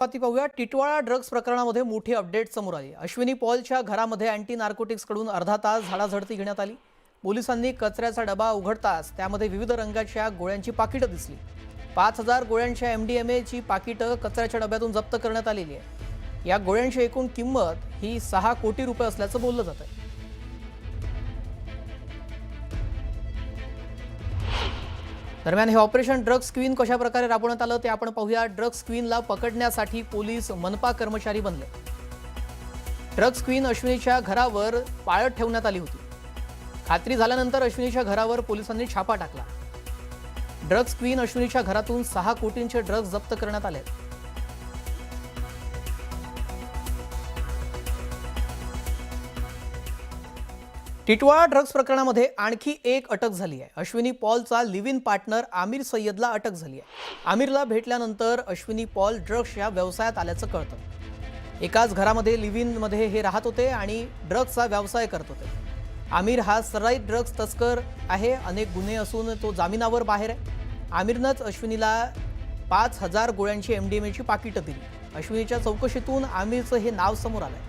बातमी पाहूया. टिटवाळा ड्रग्ज प्रकरणामध्ये मोठी अपडेट समोर आली. अश्विनी पॉलच्या घरामध्ये अँटी नार्कोटिक्सकडून अर्धा तास झाडाझडती घेण्यात आली. पोलिसांनी कचऱ्याचा डबा उघडताच त्यामध्ये विविध रंगाच्या गोळ्यांची पाकिटं दिसली. 5000 गोळ्यांच्या MDMA ची पाकिटं कचऱ्याच्या डब्यातून जप्त करण्यात आलेली आहे. या गोळ्यांची एकूण किंमत ही 6 कोटी रुपये असल्याचं बोललं जात आहे. दरम्यान हे ऑपरेशन ड्रग्ज क्वीन कशा प्रकारे राबवण्यात आलं ते आपण पाहूया. ड्रग्ज क्वीनला पकडण्यासाठी पोलीस मनपा कर्मचारी बनले. ड्रग्ज क्वीन अश्विनीच्या घरावर पाळत ठेवण्यात आली होती. खात्री झाल्यानंतर अश्विनीच्या घरावर पोलिसांनी छापा टाकला. ड्रग्ज क्वीन अश्विनीच्या घरातून 6 कोटींचे ड्रग्ज जप्त करण्यात आले. टिटवाळा ड्रग्ज प्रकरणामध्ये आणखी एक अटक झाली आहे. अश्विनी पॉलचा लिव्ह इन पार्टनर आमिर सय्यदला अटक झाली आहे. आमिरला भेटल्यानंतर अश्विनी पॉल ड्रग्सच्या व्यवसायात आल्याचं कळतं. एकाच घरामध्ये लिव्ह इन मध्ये हे राहत होते आणि ड्रग्सचा व्यवसाय करत होते. आमिर हा सराईत ड्रग्ज तस्कर आहे. अनेक गुन्हे असून तो जामिनावर बाहेर आहे. आमिरनंच अश्विनीला 5000 गोळ्यांची MDMA ची पाकिटं दिली. अश्विनीच्या चौकशीतून आमिरचं हे नाव समोर आलंय.